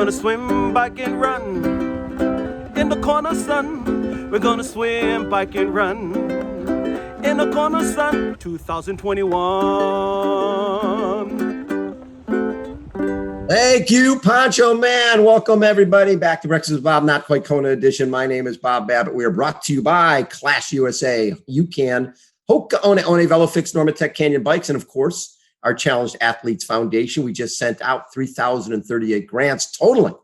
gonna swim, bike, and run in the Kona sun. We're gonna swim, bike, and run in the Kona sun 2021. Thank you, Poncho Man. Welcome, everybody, back to Breakfast with Bob, not quite Kona edition. My name is Bob Babbitt. We are brought to you by Clash USA. You can Hoka One VeloFix, Normatec Canyon Bikes, and, of course, our Challenged Athletes Foundation. We just sent out 3,038 grants totaling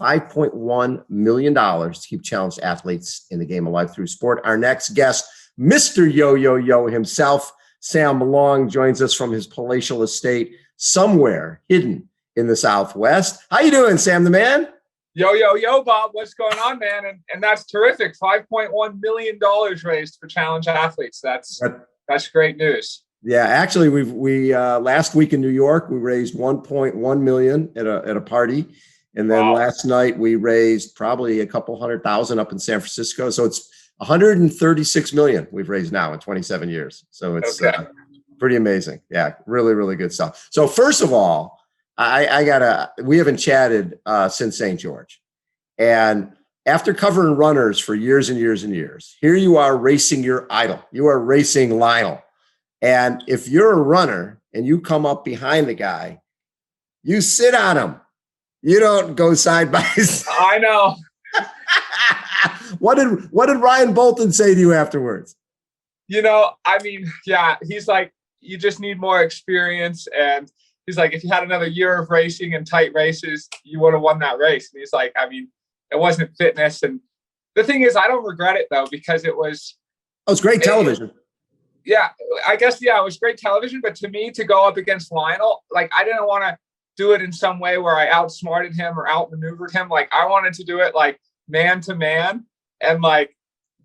$5.1 million to keep challenged athletes in the game alive through sport. Our next guest, Mr. Yo himself, Sam Long, joins us from his palatial estate somewhere hidden in the Southwest. How you doing, Sam the man? Yo, Bob. What's going on, man? And that's terrific. $5.1 million raised for challenge athletes. That's great news. Yeah, actually, we last week in New York, we raised 1.1 million at a party. And then last night we raised probably a couple 100,000 up in San Francisco. So it's 136 million we've raised now in 27 years. So it's pretty amazing. Yeah, really, really good stuff. So first of all, we haven't chatted since St. George. And after covering runners for years and years and years, here you are racing your idol. You are racing Lionel. And if you're a runner and you come up behind the guy, you sit on him. You don't go side by side. I know. What did Ryan Bolton say to you afterwards? He's like, you just need more experience. And he's like, if you had another year of racing and tight races, you would have won that race. And he's like, it wasn't fitness. And the thing is, I don't regret it, though, because it was great television. Yeah, I guess, it was great television. But to me, to go up against Lionel, like, I didn't want to do it in some way where I outsmarted him or outmaneuvered him. Like, I wanted to do it like man to man and like,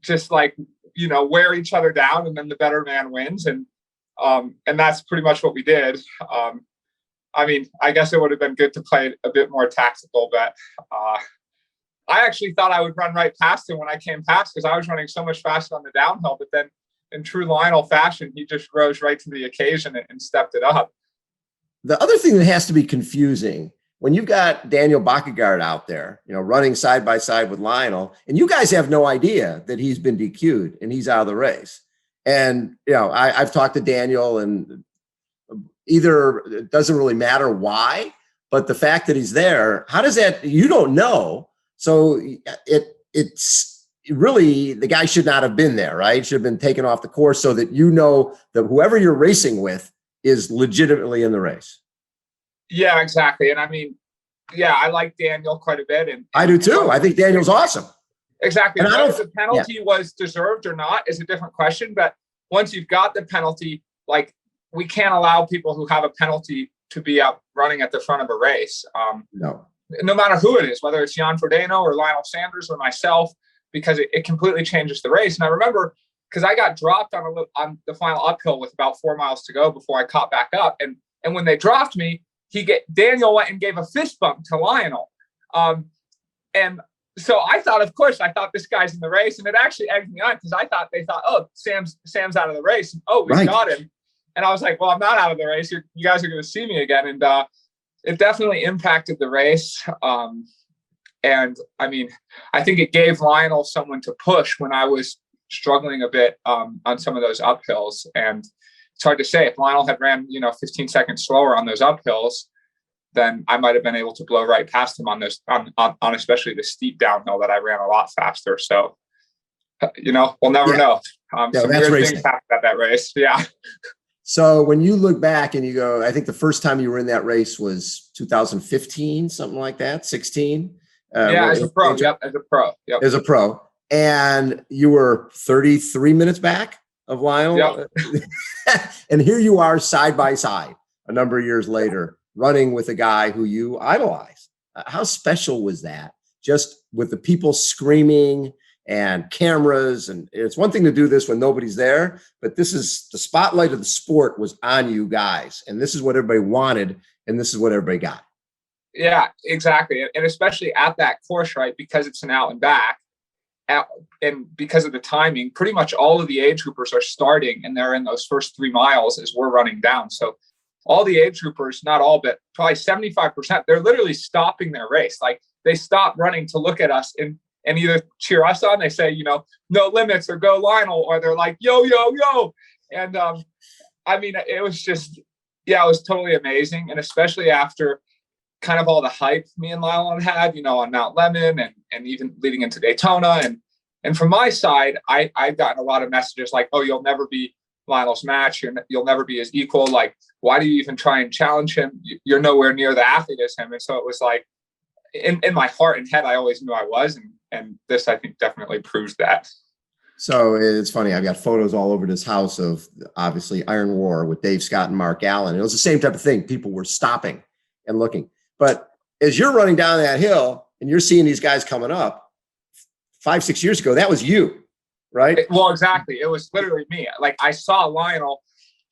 just like, wear each other down, and then the better man wins. And that's pretty much what we did. I guess it would have been good to play a bit more tactical, but I actually thought I would run right past him when I came past because I was running so much faster on the downhill. But then in true Lionel fashion, he just rose right to the occasion and stepped it up. The other thing that has to be confusing when you've got Daniel Backegaard out there, running side by side with Lionel, and you guys have no idea that he's been DQ'd and he's out of the race. And, I've talked to Daniel, and either it doesn't really matter why, but the fact that he's there, how does that, you don't know. So it's really, the guy should not have been there, right? Should have been taken off the course so that that whoever you're racing with is legitimately in the race. Yeah, exactly. And I like Daniel quite a bit. And I do too. I think Daniel's awesome. Exactly. And whether the penalty was deserved or not is a different question. But once you've got the penalty, like, we can't allow people who have a penalty to be out running at the front of a race. No matter who it is, whether it's Jan Frodeno or Lionel Sanders or myself, because it completely changes the race. And I remember, because I got dropped on the final uphill with about 4 miles to go before I caught back up. And when they dropped me, Daniel went and gave a fist bump to Lionel. And so I thought this guy's in the race, and it actually egged me on because they thought, oh, Sam's out of the race. Oh, we got him. And I was like, well, I'm not out of the race. You guys are going to see me again. And it definitely impacted the race. And I think it gave Lionel someone to push when I was struggling a bit on some of those uphills. And it's hard to say. If Lionel had ran, 15 seconds slower on those uphills, then I might have been able to blow right past him on those, on especially the steep downhill that I ran a lot faster. So, we'll never know. Some weird things happened at that race. Yeah. So when you look back and you go, I think the first time you were in that race was 2015, something like that, 16. As a pro. Yep, as a pro. Yep. As a pro. And you were 33 minutes back of Lionel. Yep. And here you are side by side a number of years later, running with a guy who you idolize. How special was that? Just with the people screaming and cameras. And it's one thing to do this when nobody's there, but this is the spotlight of the sport was on you guys. And this is what everybody wanted. And this is what everybody got. Yeah, exactly. And especially at that course, right? Because it's an out and back. And because of the timing, pretty much all of the age groupers are starting and they're in those first 3 miles as we're running down. So all the age groupers, not all, but probably 75%, they're literally stopping their race. Like they stop running to look at us and either cheer us on. They say, no limits, or go Lionel, or they're like, yo, yo, yo. And I mean, it was just, it was totally amazing. And especially after kind of all the hype me and Lionel had, on Mount Lemmon and even leading into Daytona. And from my side, I've gotten a lot of messages like, oh, you'll never be Lionel's match. You'll never be his equal. Like, why do you even try and challenge him? You're nowhere near the athlete as him. And so it was like, in my heart and head, I always knew I was. And this, I think, definitely proves that. So it's funny. I've got photos all over this house of obviously Iron War with Dave Scott and Mark Allen. It was the same type of thing. People were stopping and looking. But as you're running down that hill and you're seeing these guys coming up 5-6 years ago, that was you, right? Well, exactly. It was literally me. Like I saw Lionel.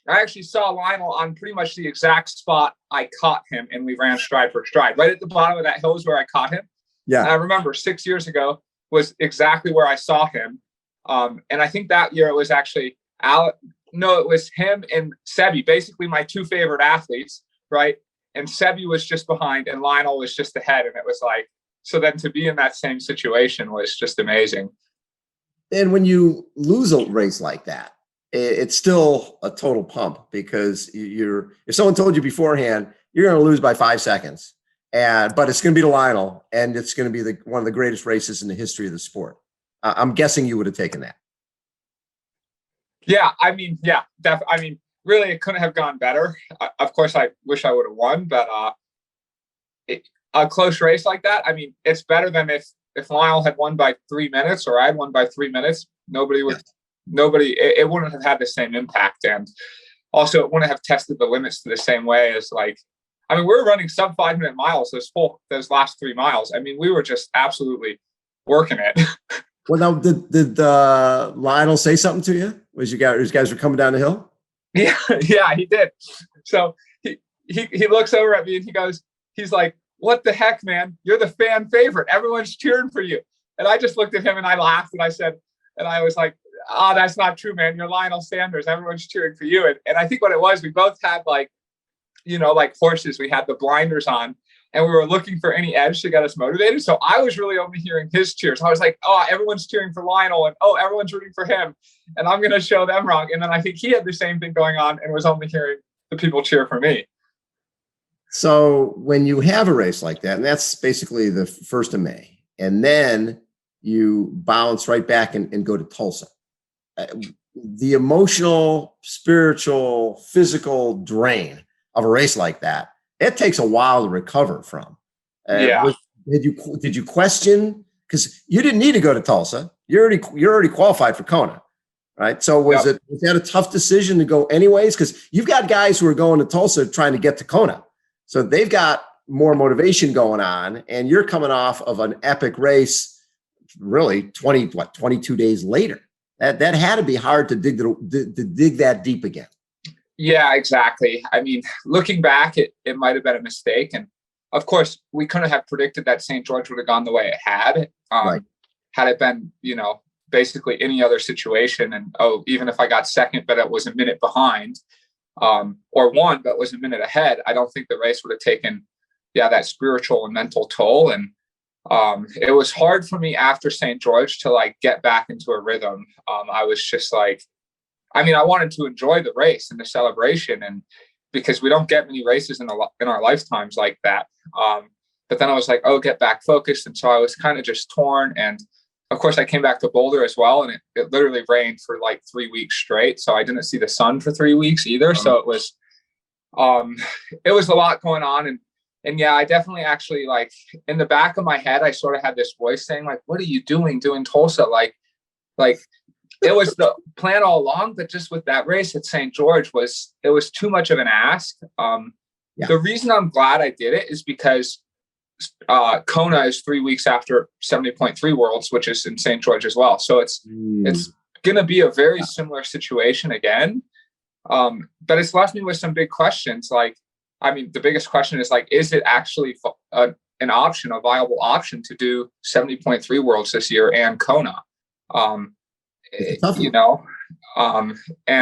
I actually saw Lionel on pretty much the exact spot I caught him, and we ran stride for stride. Right at the bottom of that hill is where I caught him. Yeah. And I remember 6 years ago was exactly where I saw him. And I think that year it was actually it was him and Sebi, basically my two favorite athletes, right? And Sebi was just behind and Lionel was just ahead. And it was like, so then to be in that same situation was just amazing. And when you lose a race like that, it's still a total pump, because if someone told you beforehand, you're going to lose by 5 seconds, but it's going to be to Lionel, and it's going to be one of the greatest races in the history of the sport. I'm guessing you would have taken that. Yeah. I mean, really, it couldn't have gone better. Of course, I wish I would have won, but a close race like that, I mean, it's better than if Lionel had won by 3 minutes or I had won by 3 minutes. It wouldn't have had the same impact. And also it wouldn't have tested the limits to the same way as we were running sub 5 minute miles, those last 3 miles. I mean, we were just absolutely working it. Well, now, did Lionel say something to you? Was you guys were coming down the hill? Yeah, he did. So he looks over at me and he's like, what the heck, man? You're the fan favorite. Everyone's cheering for you. And I just looked at him and I laughed and I said, and I was like, oh, that's not true, man. You're Lionel Sanders. Everyone's cheering for you. And I think what it was, we both had like horses, we had the blinders on and we were looking for any edge to get us motivated. So I was really only hearing his cheers. I was like, oh, everyone's cheering for Lionel and oh, everyone's rooting for him. And I'm going to show them wrong. And then I think he had the same thing going on and was only hearing the people cheer for me. So when you have a race like that, and that's basically the 1st of May, and then you bounce right back and go to Tulsa, the emotional, spiritual, physical drain of a race like that, it takes a while to recover from. Did you question, because you didn't need to go to Tulsa? You're already qualified for Kona, right? So was that a tough decision to go anyways? Because you've got guys who are going to Tulsa trying to get to Kona. So they've got more motivation going on, and you're coming off of an epic race, really 22 days later. That had to be hard to dig that deep again. Yeah, exactly. I mean, looking back, it might have been a mistake. And of course, we couldn't have predicted that St. George would have gone the way it had. Right. Had it been, basically any other situation. And, even if I got second, but it was a minute behind, or won, but was a minute ahead, I don't think the race would have taken, that spiritual and mental toll. And it was hard for me after St. George to get back into a rhythm. I was just I wanted to enjoy the race and the celebration, and because we don't get many races in our lifetimes like that. But then I was like, get back focused. And so I was kind of just torn. And of course I came back to Boulder as well. And it literally rained for 3 weeks straight. So I didn't see the sun for 3 weeks either. So it was a lot going on. And I definitely actually in the back of my head, I sort of had this voice saying what are you doing Tulsa? It was the plan all along, but just with that race at St. George it was too much of an ask. The reason I'm glad I did it is because Kona is 3 weeks after 70.3 Worlds, which is in St. George as well. So it's going to be a very similar situation again. But it's left me with some big questions. The biggest question is it actually an option, a viable option to do 70.3 Worlds this year and Kona? And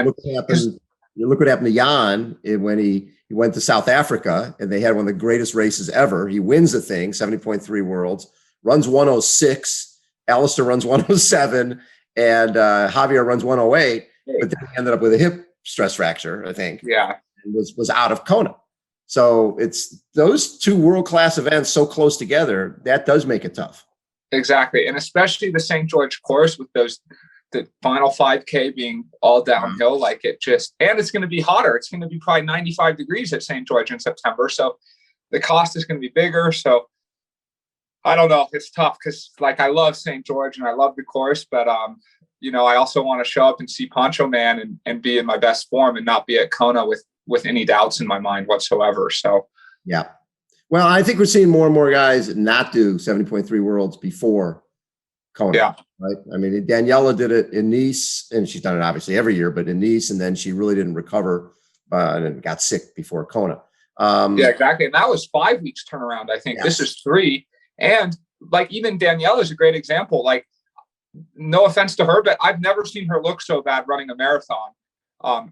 what happens? You look what happened to Jan when he went to South Africa, and they had one of the greatest races ever. He wins the thing, 70.3 worlds, runs 106. Alistair runs 107, and Javier runs 108. But then he ended up with a hip stress fracture, I think. Yeah, and was out of Kona. So it's those two world-class events so close together, that does make it tough. Exactly. And especially the St. George course with the final 5K being all downhill, like and it's going to be hotter. It's going to be probably 95 degrees at St. George in September. So the cost is going to be bigger. So I don't know. It's tough because like I love St. George and I love the course, but I also want to show up and see Poncho Man and be in my best form and not be at Kona with any doubts in my mind whatsoever. So, yeah. Well, I think we're seeing more and more guys not do 70.3 worlds before Kona. Yeah. Right. I mean, Daniela did it in Nice, and she's done it obviously every year, but in Nice, and then she really didn't recover and got sick before Kona. Yeah, exactly. And that was 5 weeks turnaround. I think This is 3. And like even Daniela is a great example. Like, no offense to her, but I've never seen her look so bad running a marathon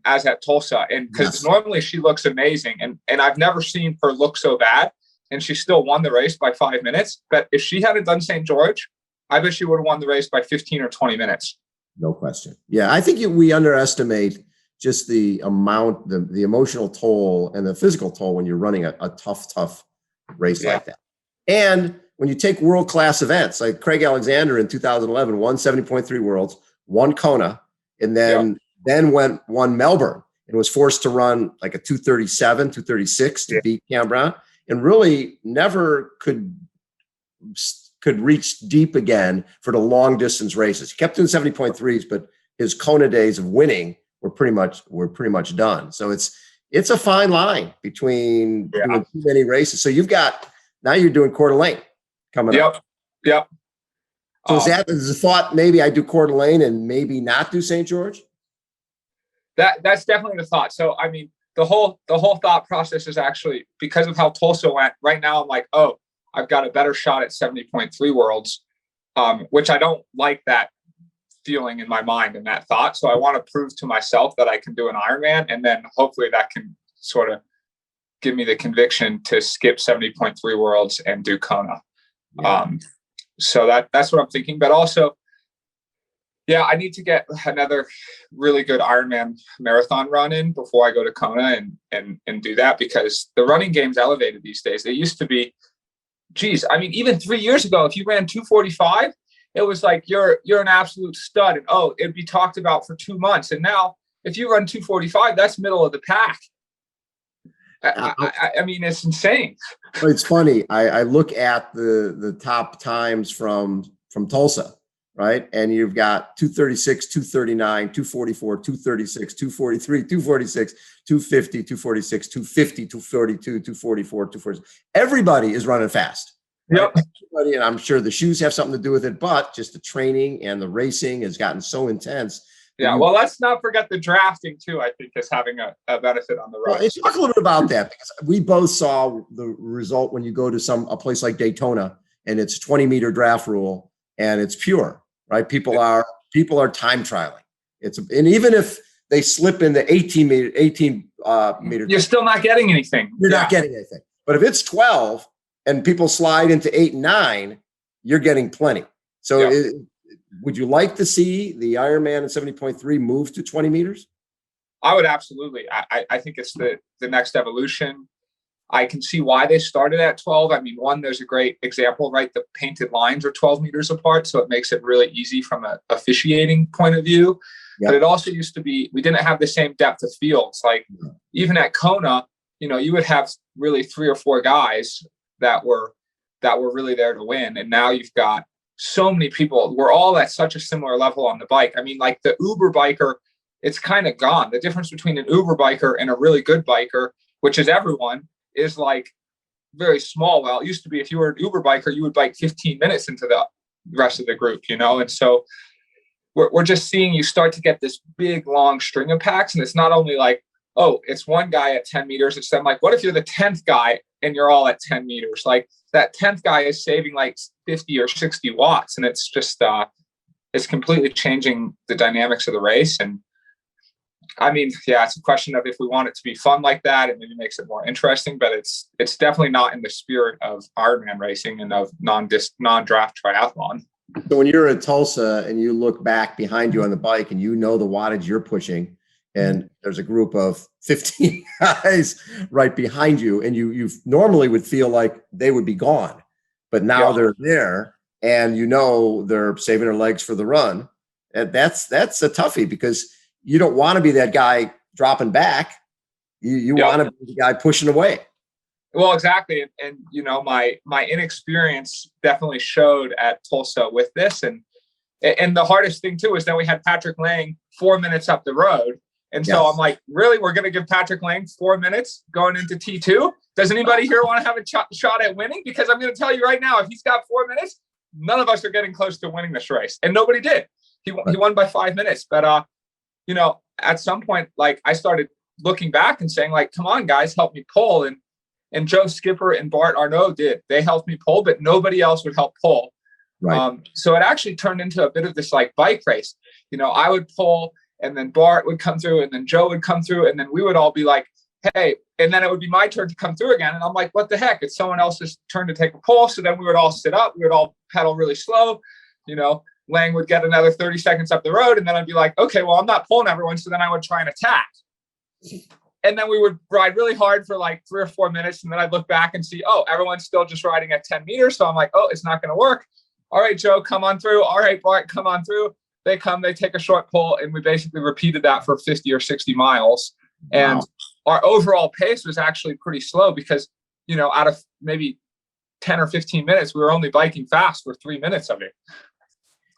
as at Tulsa. And because normally she looks amazing, and I've never seen her look so bad. And she still won the race by 5 minutes. But if she hadn't done St. George, I bet she would have won the race by 15 or 20 minutes. No question. Yeah, I think we underestimate just the amount, the emotional toll and the physical toll when you're running a tough race like that. And when you take world-class events, like Craig Alexander in 2011 won 70.3 worlds, won Kona, and then won Melbourne and was forced to run like a 237, 236 to beat Cam Brown, and really never could reach deep again for the long distance races. He kept doing 70.3s, but his Kona days of winning were pretty much done. So it's a fine line between doing too many races. So now you're doing Coeur d'Alene coming up. Yep. So is the thought maybe I do Coeur d'Alene and maybe not do St. George? That's definitely the thought. So I mean, the whole thought process is actually because of how Tulsa went. Right now, I'm like, oh, I've got a better shot at 70.3 worlds, which I don't like that feeling in my mind and that thought. So I want to prove to myself that I can do an Ironman, and then hopefully that can sort of give me the conviction to skip 70.3 worlds and do Kona. Yeah. So that's what I'm thinking. But also, I need to get another really good Ironman marathon run in before I go to Kona and do that, because the running game's elevated these days. It used to be, geez, I mean, even 3 years ago, if you ran 245, it was like you're an absolute stud, and it'd be talked about for 2 months. And now, if you run 245, that's middle of the pack. I mean, it's insane. It's funny. I look at the top times from Tulsa, right? And you've got 236, 239, 244, 236, 243, 246, 250, 246, 250, 242, 244, 246. Everybody is running fast. Right? Yep. Everybody, and I'm sure the shoes have something to do with it, but just the training and the racing has gotten so intense. Yeah, well, let's not forget the drafting too, I think, is having a benefit on the road. Well, talk a little bit about that, because we both saw the result when you go to a place like Daytona, and it's 20-meter draft rule, and it's pure, right? People are time trialing. And even if they slip in the 18 meter, you're still not getting anything. You're not getting anything. But if it's 12 and people slide into 8 and 9, you're getting plenty. So would you like to see the Ironman at 70.3 move to 20 meters? I would absolutely. I think it's the next evolution. I can see why they started at 12. I mean, one, there's a great example, right? The painted lines are 12 meters apart, so it makes it really easy from an officiating point of view. Yep. But it also used to be, we didn't have the same depth of fields. Like even at Kona, you would have really 3 or 4 guys that were really there to win. And now you've got so many people. We're all at such a similar level on the bike. I mean, like the Uber biker, it's kind of gone. The difference between an Uber biker and a really good biker, which is everyone, is like very small. Well, it used to be if you were an Uber biker, you would bike 15 minutes into the rest of the group, And so we're just seeing you start to get this big, long string of packs. And it's not only like, oh, it's one guy at 10 meters. It's then like, what if you're the 10th guy and you're all at 10 meters? Like that 10th guy is saving like 50 or 60 watts. And it's just, it's completely changing the dynamics of the race. And I mean, yeah, it's a question of if we want it to be fun like that, it maybe makes it more interesting, but it's definitely not in the spirit of Ironman racing and of non-draft triathlon. So when you're at Tulsa and you look back behind you on the bike and you know the wattage you're pushing, and there's a group of 15 guys right behind you, and you normally would feel like they would be gone, but now they're there, and you know they're saving their legs for the run. And that's a toughie, because you don't want to be that guy dropping back. You want to be the guy pushing away. Well, exactly. And you know, my inexperience definitely showed at Tulsa with this. And the hardest thing too is that we had Patrick Lang 4 minutes up the road. And so I'm like, really, we're going to give Patrick Lang 4 minutes going into T2? Does anybody here want to have a shot at winning? Because I'm going to tell you right now, if he's got 4 minutes, none of us are getting close to winning this race. And nobody did. He won by 5 minutes. But, you know, at some point, like, I started looking back and saying, like, come on, guys, help me pull. And Joe Skipper and Bart Arnault did. They helped me pull, but nobody else would help pull. Right. So it actually turned into a bit of this like bike race. You know, I would pull, and then Bart would come through, and then Joe would come through, and then we would all be like, hey, and then it would be my turn to come through again. And I'm like, what the heck? It's someone else's turn to take a pull. So then we would all sit up. We would all pedal really slow. You know, Lang would get another 30 seconds up the road. And then I'd be like, okay, well, I'm not pulling everyone. So then I would try and attack. And then we would ride really hard for like 3 or 4 minutes. And then I'd look back and see, oh, everyone's still just riding at 10 meters. So I'm like, oh, it's not going to work. All right, Joe, come on through. All right, Bart, come on through. They come, they take a short pull, and we basically repeated that for 50 or 60 miles. And our overall pace was actually pretty slow because, you know, out of maybe 10 or 15 minutes, we were only biking fast for 3 minutes of it.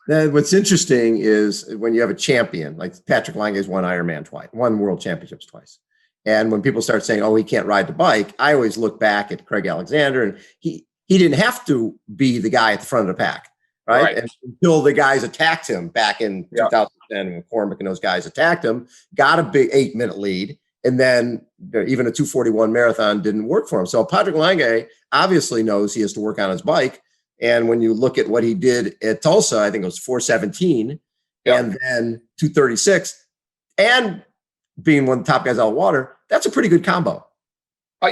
Now, what's interesting is when you have a champion, like Patrick Lang has won Ironman twice, won world championships twice. And when people start saying, oh, he can't ride the bike, I always look back at Craig Alexander, and he didn't have to be the guy at the front of the pack. Right. And until the guys attacked him back in 2010, when Cormac and those guys attacked him, got a big 8-minute lead. And then even a 2:41 marathon didn't work for him. So Patrick Lange obviously knows he has to work on his bike. And when you look at what he did at Tulsa, I think it was 4:17 and then 2:36, and being one of the top guys out of water, that's a pretty good combo.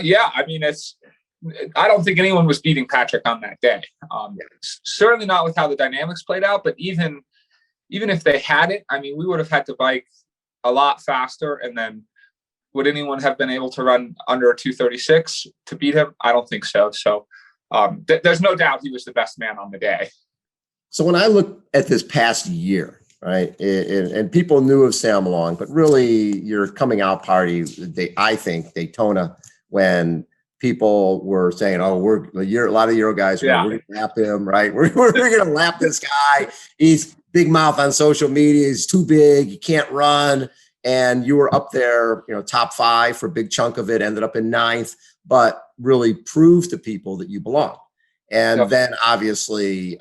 Yeah. I mean, I don't think anyone was beating Patrick on that day. Certainly not with how the dynamics played out, but even if they had it, I mean, we would have had to bike a lot faster. And then would anyone have been able to run under a 2:36 to beat him? I don't think so. So there's no doubt he was the best man on the day. So when I look at this past year, right, and people knew of Sam Long, but really your coming out party, I think Daytona, when people were saying, oh, a lot of Euro guys, we're going to lap him, right? We're going to lap this guy. He's big mouth on social media. He's too big. He can't run. And you were up there, you know, top 5 for a big chunk of it, ended up in 9th, but really proved to people that you belong. And then obviously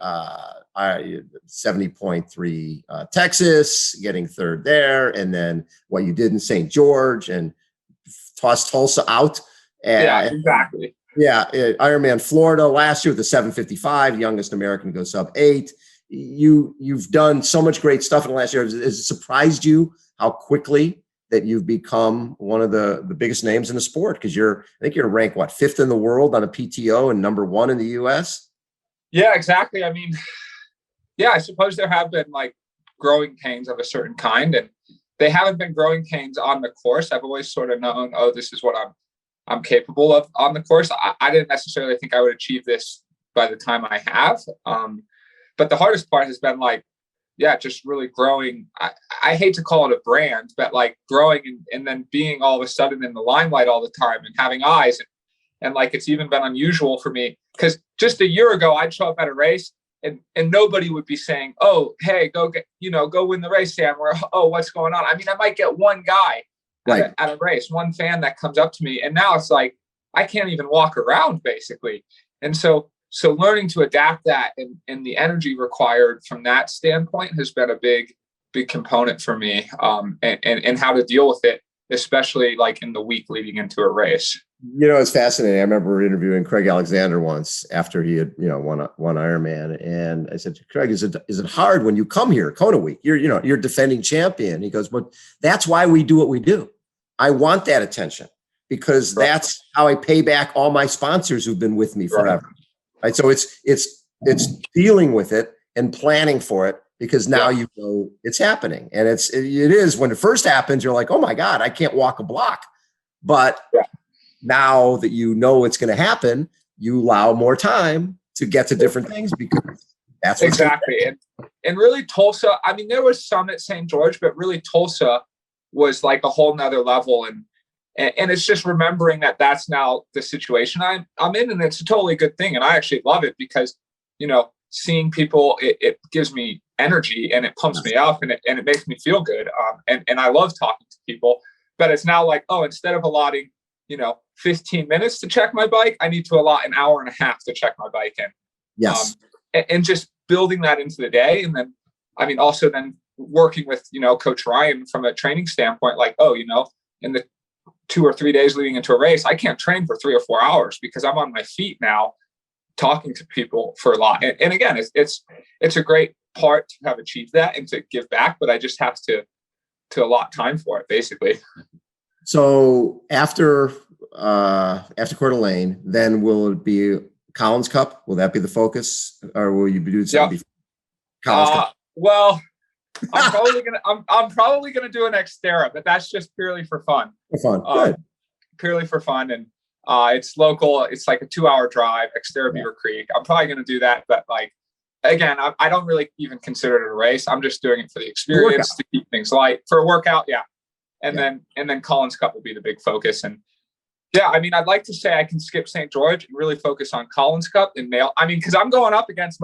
70.3 Texas, getting 3rd there. And then what you did in St. George and tossed Tulsa out. Exactly. Yeah. Ironman Florida last year with the 7:55, youngest American to go sub 8. You've done so much great stuff in the last year. Has it surprised you how quickly that you've become one of the biggest names in the sport? Because I think you're ranked 5th in the world on a PTO and number 1 in the US. Yeah, exactly. I mean, I suppose there have been like growing pains of a certain kind, and they haven't been growing pains on the course. I've always sort of known, oh, this is what I'm capable of on the course. I didn't necessarily think I would achieve this by the time I have. But the hardest part has been like, just really growing. I hate to call it a brand, but like growing and then being all of a sudden in the limelight all the time and having eyes. And like, it's even been unusual for me because just a year ago, I'd show up at a race and nobody would be saying, oh, hey, go win the race, Sam, or, oh, what's going on? I mean, I might get one guy at a race, one fan that comes up to me. And now it's like, I can't even walk around basically. And so learning to adapt that and the energy required from that standpoint has been a big component for me, and how to deal with it, especially like in the week leading into a race. It's fascinating. I remember interviewing Craig Alexander once after he had, won Ironman. And I said to Craig, is it hard when you come here, Kona week? You're defending champion. He goes, but that's why we do what we do. I want that attention because that's how I pay back all my sponsors who've been with me forever. Right. So it's dealing with it and planning for it because now it's happening. And it is when it first happens, you're like, oh my God, I can't walk a block. But now that it's going to happen, you allow more time to get to different things because that's exactly. And really Tulsa, I mean, there was some at St. George, but really Tulsa was like a whole nother level. And it's just remembering that that's now the situation I'm in, and it's a totally good thing. And I actually love it because, seeing people, it gives me energy and it pumps me up and it makes me feel good. And I love talking to people, but it's now like, instead of allotting, 15 minutes to check my bike, I need to allot an hour and a half to check my bike in. Yes. And just building that into the day. And then, also then working with, Coach Ryan from a training standpoint, like, in the 2 or 3 days leading into a race, I can't train for 3 or 4 hours because I'm on my feet now talking to people for a lot. And again, it's a great part to have achieved that and to give back, but I just have to allot time for it basically. So after Coeur d'Alene, then will it be Collins Cup? Will that be the focus, or will you be doing something? Collins Cup. Well, I'm probably gonna do an Xterra, but that's just purely for fun. For fun, good. Purely for fun, and it's local. It's like a 2-hour drive. Xterra Beaver Creek. I'm probably gonna do that, but like again, I don't really even consider it a race. I'm just doing it for the experience to keep things light for a workout. Yeah. And then Collins Cup will be the big focus. And I'd like to say I can skip St. George and really focus on Collins Cup and nail. Because I'm going up against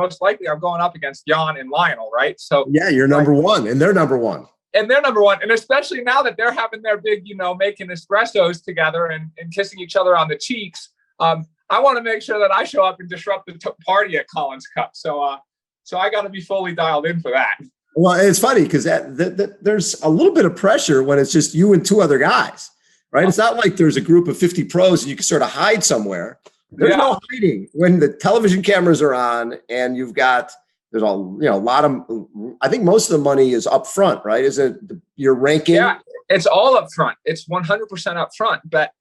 Jan and Lionel, right? So you're number one, and they're number one. And especially now that they're having their big, making espressos together and kissing each other on the cheeks. I want to make sure that I show up and disrupt the party at Collins Cup. So I got to be fully dialed in for that. Well, it's funny because there's a little bit of pressure when it's just you and 2 other guys, right? It's not like there's a group of 50 pros and you can sort of hide somewhere. There's no hiding when the television cameras are on and there's a lot of, I think most of the money is up front, right? Is it your ranking? Yeah, it's all up front. It's 100% up front. But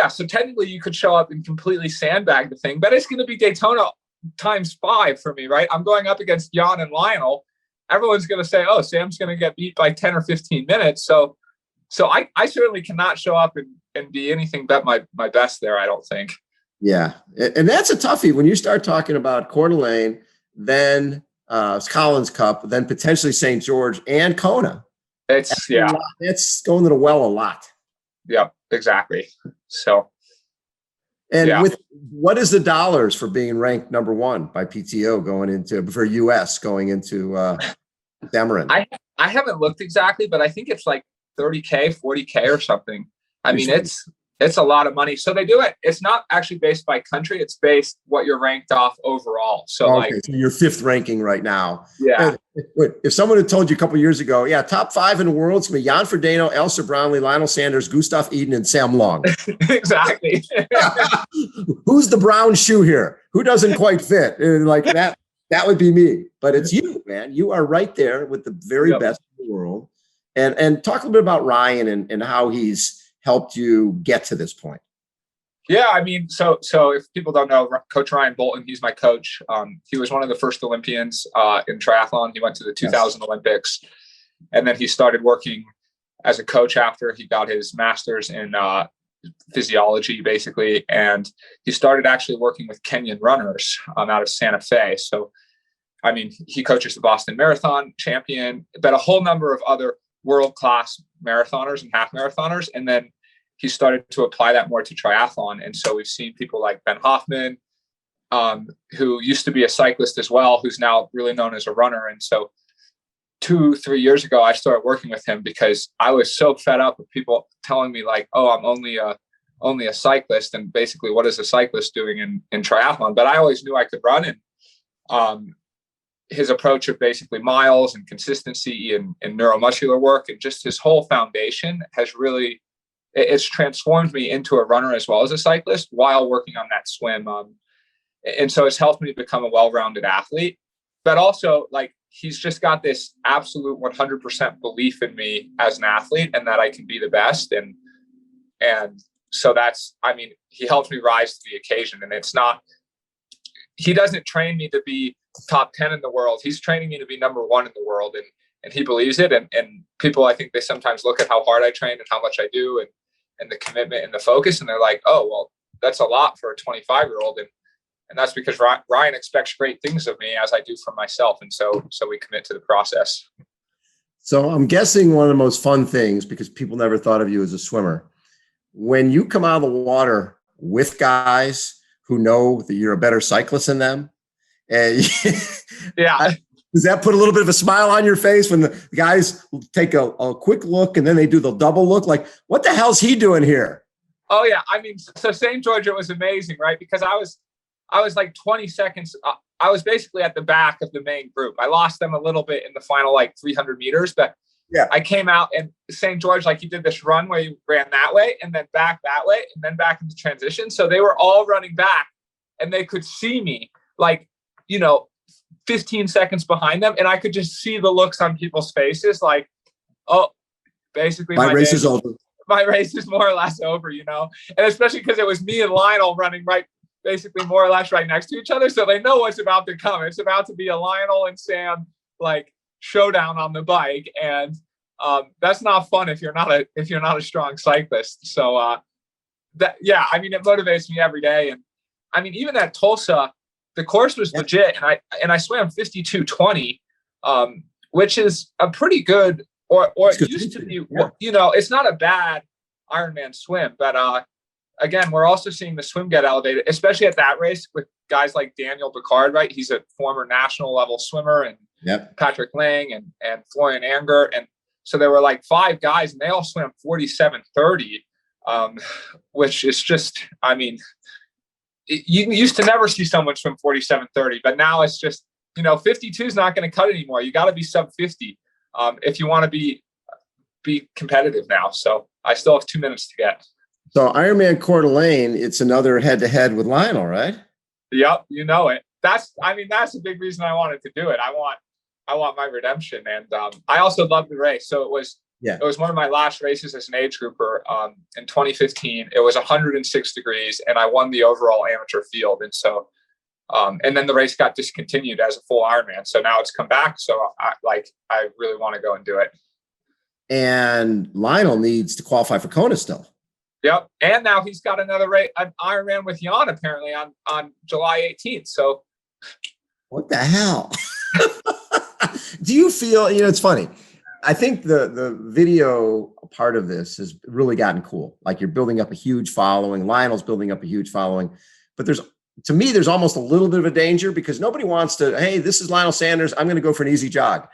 so technically you could show up and completely sandbag the thing, but it's going to be Daytona times 5 for me, right? I'm going up against Jan and Lionel. Everyone's going to say, oh, Sam's going to get beat by 10 or 15 minutes. So I certainly cannot show up and be anything but my best there, I don't think. Yeah. And that's a toughie when you start talking about Coeur d'Alene, then Collins Cup, then potentially St. George and Kona. It's going to the well a lot. Yeah, exactly. So. And with what is the dollars for being ranked number 1 by PTO for US going into Dameron? I haven't looked exactly, but I think it's like 30K, 40K or something. I mean, it's a lot of money. So they do it. It's not actually based by country. It's based what you're ranked off overall. So so you're 5th ranking right now. Yeah. If someone had told you a couple of years ago, top 5 in the world, it's going to be Jan Frodeno, Elsa Brownlee, Lionel Sanders, Gustav Eden, and Sam Long. Exactly. Who's the brown shoe here? Who doesn't quite fit? Like that would be me. But it's you, man. You are right there with the very best in the world. And talk a little bit about Ryan and how he's helped you get to this point. Yeah, I mean, so if people don't know, Coach Ryan Bolton, he's my coach. He was one of the first Olympians in triathlon. He went to the 2000 Olympics, and then he started working as a coach after he got his master's in physiology, basically. And he started actually working with Kenyan runners out of Santa Fe. So, I mean, he coaches the Boston Marathon champion, but a whole number of other world-class marathoners and half marathoners. And then he started to apply that more to triathlon. And so we've seen people like Ben Hoffman, who used to be a cyclist as well, who's now really known as a runner. And so 2-3 years ago, I started working with him because I was so fed up with people telling me like, oh, I'm only a cyclist. And basically, what is a cyclist doing in triathlon? But I always knew I could run. And his approach of basically miles and consistency and neuromuscular work, and just his whole foundation has really, it's transformed me into a runner as well as a cyclist while working on that swim. And so it's helped me become a well-rounded athlete, but also like, he's just got this absolute 100% belief in me as an athlete and that I can be the best. And so that's, I mean, he helps me rise to the occasion. And it's not, he doesn't train me to be top 10 in the world. He's training me to be number 1 in the world. And he believes it. And people, I think they sometimes look at how hard I train and how much I do and the commitment and the focus. And they're like, oh, well, that's a lot for a 25-year-old. And that's because Ryan expects great things of me as I do for myself. And so we commit to the process. So I'm guessing one of the most fun things, because people never thought of you as a swimmer, when you come out of the water with guys who know that you're a better cyclist than them, and yeah, does that put a little bit of a smile on your face when the guys take a quick look and then they do the double look? Like, what the hell's he doing here? Oh yeah. I mean, so St. Georgia was amazing, right? Because I was like 20 seconds. I was basically at the back of the main group. I lost them a little bit in the final, like 300 meters, but yeah, I came out and St. George, like he did this run where he ran that way and then back that way and then back into transition. So they were all running back and they could see me like, 15 seconds behind them. And I could just see the looks on people's faces. Like, oh, basically my race is over. My race is more or less over, and especially because it was me and Lionel running basically more or less right next to each other. So they know what's about to come. It's about to be a Lionel and Sam, like, showdown on the bike. And that's not fun if you're not a strong cyclist. So I mean, it motivates me every day. And I mean, even at Tulsa, the course was legit. And I swam 52:20, which is a pretty good, or it used to be, it's not a bad Ironman swim, but again, we're also seeing the swim get elevated, especially at that race with guys like Daniel Picard, right? He's a former national level swimmer, and Patrick Lang and Florian Anger. And so there were like 5 guys and they all swam 47:30, which is just, I mean, you used to never see someone swim 47:30, but now it's just, 52 is not going to cut it anymore. You got to be sub 50 if you want to be competitive now. So I still have 2 minutes to get. So Ironman Coeur d'Alene, it's another head-to-head with Lionel, right? Yep, you know it. That's a big reason I wanted to do it. I want my redemption, and I also love the race. So it was one of my last races as an age grouper in 2015. It was 106 degrees, and I won the overall amateur field. And so, and then the race got discontinued as a full Ironman. So now it's come back. So I really want to go and do it. And Lionel needs to qualify for Kona still. Yep. And now he's got another an Ironman with Jan apparently on July 18th. So what the hell? Do you feel, it's funny. I think the video part of this has really gotten cool. Like, you're building up a huge following. Lionel's building up a huge following. But to me, there's almost a little bit of a danger, because nobody wants to, hey, this is Lionel Sanders, I'm going to go for an easy jog.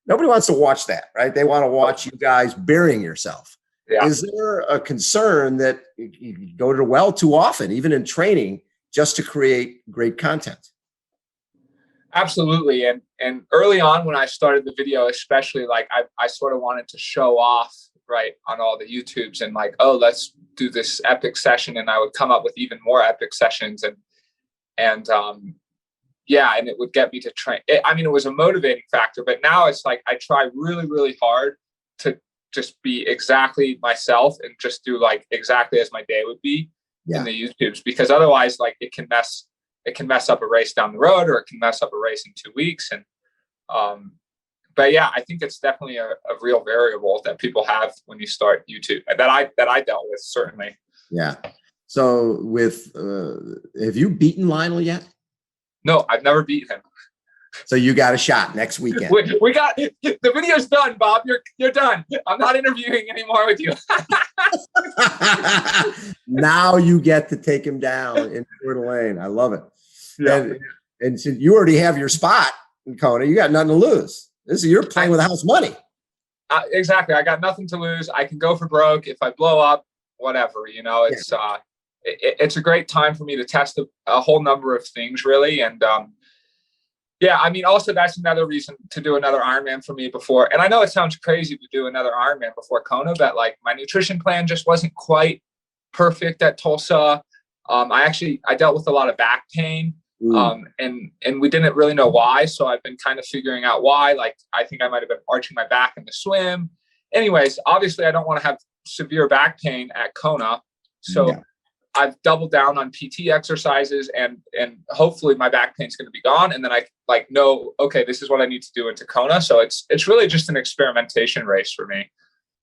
Nobody wants to watch that, right? They want to watch you guys burying yourself. Yeah. Is there a concern that you go to the well too often, even in training, just to create great content? Absolutely. And early on when I started the video, especially, like I sort of wanted to show off, right, on all the YouTubes and like, oh, let's do this epic session. And I would come up with even more epic sessions and it would get me to train. It was a motivating factor, but now it's like, I try really, really hard to just be exactly myself and just do like exactly as my day would be in the YouTubes, because otherwise, like, it can mess up a race down the road, or it can mess up a race in 2 weeks. And, but yeah, I think it's definitely a real variable that people have when you start YouTube that I dealt with, certainly. Yeah. So have you beaten Lionel yet? No, I've never beaten him. So you got a shot next weekend. We got the video's done, Bob. You're done. I'm not interviewing anymore with you. Now you get to take him down in Coeur d'Alene. I love it. Yeah. And since you already have your spot in Kona, you got nothing to lose. You're playing with house money. Exactly. I got nothing to lose. I can go for broke if I blow up. Whatever. It's a great time for me to test a whole number of things, really. And Yeah, I mean, also that's another reason to do another Ironman for me before. And I know it sounds crazy to do another Ironman before Kona, but like my nutrition plan just wasn't quite perfect at Tulsa. I dealt with a lot of back pain, and we didn't really know why. So I've been kind of figuring out why. Like I think I might have been arching my back in the swim. Anyways, obviously I don't want to have severe back pain at Kona, so I've doubled down on PT exercises, and hopefully my back pain's going to be gone. And then I know, okay, this is what I need to do into Kona. So it's really just an experimentation race for me.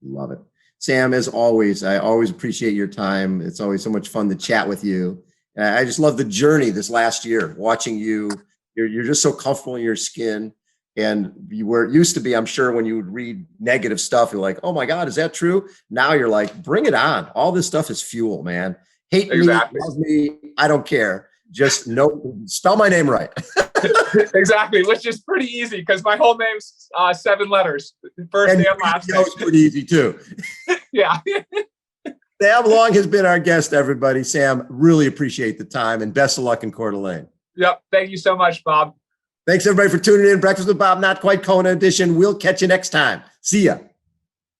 Love it. Sam, as always, I always appreciate your time. It's always so much fun to chat with you. I just love the journey this last year, watching you. You're just so comfortable in your skin. And you were used to be, I'm sure, when you would read negative stuff, you're like, oh my God, is that true? Now you're like, bring it on. All this stuff is fuel, man. Hate me, love me, I don't care. Just spell my name right. Exactly, which is pretty easy because my whole name's 7 letters, first and last name. It's pretty easy too. Yeah. Sam Long has been our guest, everybody. Sam, really appreciate the time and best of luck in Coeur d'Alene. Yep. Thank you so much, Bob. Thanks everybody for tuning in. Breakfast with Bob, Not Quite Kona edition. We'll catch you next time. See ya.